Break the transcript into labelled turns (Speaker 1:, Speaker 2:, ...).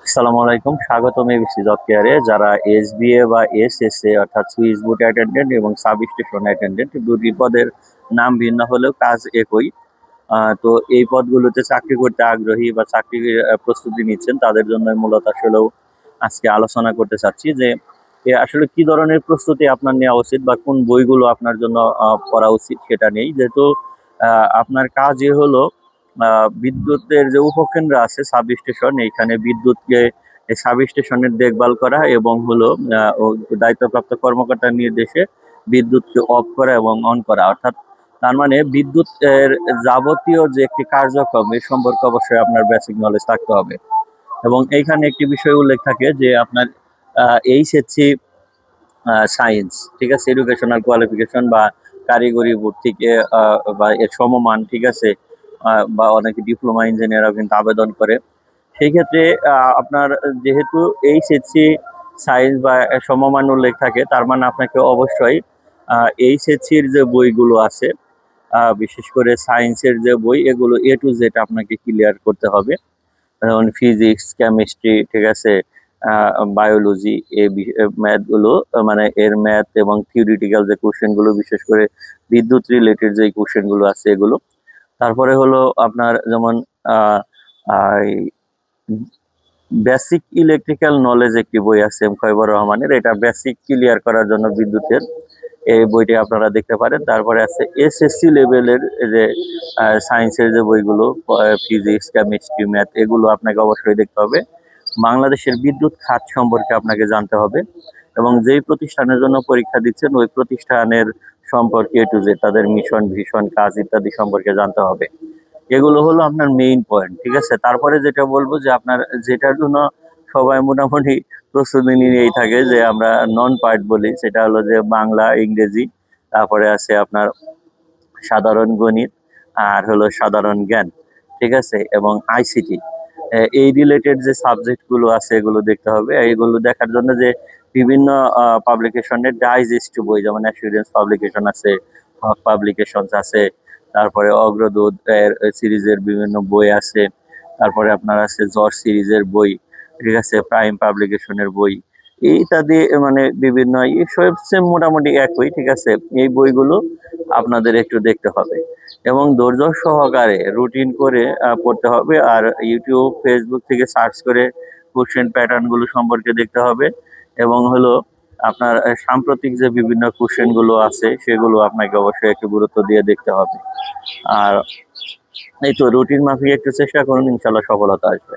Speaker 1: আসসালামু আলাইকুম, স্বাগতম এবিসি জব কেয়ারে। যারা এসবিএ বা এসএসএ অর্থাৎ সুইচ বোট অ্যাটেন্ডেন্ট এবং সাব স্টেশন অ্যাটেন্ডেন্ট দুটি পদের নাম ভিন্ন হলেও কাজ একই। তো এই পদগুলোতে চাকরি করতে আগ্রহী বা চাকরির প্রস্তুতি নিচ্ছেন তাদের জন্য মূলত আসলেও আজকে আলোচনা করতে চাচ্ছি যে আসলে কি ধরনের প্রস্তুতি আপনার নেওয়া উচিত বা কোন বইগুলো আপনার জন্য পড়া উচিত সেটা নেই। যেহেতু আপনার কাজই হলো বিদ্যুতের যে উপকেন্দ্র আছে সাব স্টেশন, এইখানে বিদ্যুৎকে সাব স্টেশনের দেখভাল করা এবং হলো দায়িত্বপ্রাপ্ত কর্মকর্তার নির্দেশে বিদ্যুৎকে অফ করা এবং অন করা। অর্থাৎ তার মানে বিদ্যুতের যাবতীয় যে একটি কার্যক্রম এ সম্পর্কে অবশ্যই আপনার বেসিক নলেজ থাকতে হবে। এবং এইখানে একটি বিষয় উল্লেখ থাকে যে আপনার এইচএসসি সায়েন্স, ঠিক আছে, এডুকেশনাল কোয়ালিফিকেশন বা কারিগরি বোর্ড থেকে বা এর সমমান, ঠিক আছে, বা অনেকে ডিপ্লোমা ইঞ্জিনিয়ারও কিন্তু আবেদন করে। সেই ক্ষেত্রে আপনার যেহেতু এইচএসসি সায়েন্স বা সমমান উল্লেখ থাকে, তার মানে আপনাকে অবশ্যই এইচএসসির যে বইগুলো আছে, বিশেষ করে সায়েন্সের যে বই, এগুলো এ টু জেড আপনাকে ক্লিয়ার করতে হবে। যেমন ফিজিক্স, কেমিস্ট্রি, ঠিক আছে, বায়োলজি, এই ম্যাথগুলো, মানে এর ম্যাথ এবং থিওরিটিক্যাল যে কোশ্চেনগুলো, বিশেষ করে বিদ্যুৎ রিলেটেড যে কোশ্চেনগুলো আছে এগুলো। তারপরে হলো আপনার যেমন বেসিক ইলেকট্রিক্যাল নলেজ একটি বই আছে এম খয়বর রহমানের, এটা বেসিক ক্লিয়ার করার জন্য বিদ্যুতের এই বইটি আপনারা দেখতে পারেন। তারপরে আছে এসএসসি লেভেলের যে সায়েন্সের যে বইগুলো, ফিজিক্স, কেমিস্ট্রি, ম্যাথ, এগুলো আপনাকে অবশ্যই দেখতে হবে। বাংলাদেশের বিদ্যুৎ খাত সম্পর্কে আপনাকে জানতে হবে এবং যেই প্রতিষ্ঠানের জন্য পরীক্ষা দিচ্ছেন ওই প্রতিষ্ঠানের সম্পর্কে এ টু জেড, তাদের মিশন, ভিশন, কাজ ইত্যাদি সম্পর্কে জানতে হবে। এগুলো হলো আপনার মেইন পয়েন্ট, ঠিক আছে। তারপরে যেটা বলবো যে আপনার যেটার জন্য সবাই মোটামুটি প্রস্তুতি নিয়েই থাকে, যে আমরা নন পার্ট বলি, সেটা হলো যে বাংলা, ইংরেজি, তারপরে আছে আপনার সাধারণ গণিত, আর হলো সাধারণ জ্ঞান, ঠিক আছে, এবং আইসিটি। এই রিলেটেড যে সাবজেক্টগুলো আছে এগুলো দেখতে হবে। এগুলো দেখার জন্য যে বিভিন্ন পাবলিকেশনের ডাইজেস্ট বই, যেমন অ্যাসুরেন্স পাবলিকেশন আছে, হক পাবলিকেশনস আছে, তারপরে অগ্রদূত এর সিরিজের বিভিন্ন বই আছে, তারপরে আপনার আছে জর্জ সিরিজের বই, ঠিক আছে, প্রাইম পাবলিকেশনের বই ইত্যাদি, মানে বিভিন্ন সব সেম মোটামুটি একই, ঠিক আছে। এই বইগুলো আপনাদের একটু দেখতে হবে এবং ধৈর্য সহকারে রুটিন করে পড়তে হবে। আর ইউটিউব, ফেসবুক থেকে সার্চ করে কোশ্চেন প্যাটার্ন গুলো সম্পর্কে দেখতে হবে এবং হলো আপনার সাম্প্রতিক যে বিভিন্ন কোশ্চেন গুলো আছে সেগুলো আপনাকে অবশ্যই একটু গুরুত্ব দিয়ে দেখতে হবে। আর এই তো রুটিন মাফিক একটু চেষ্টা করুন, ইনশাল্লাহ সফলতা আসবে।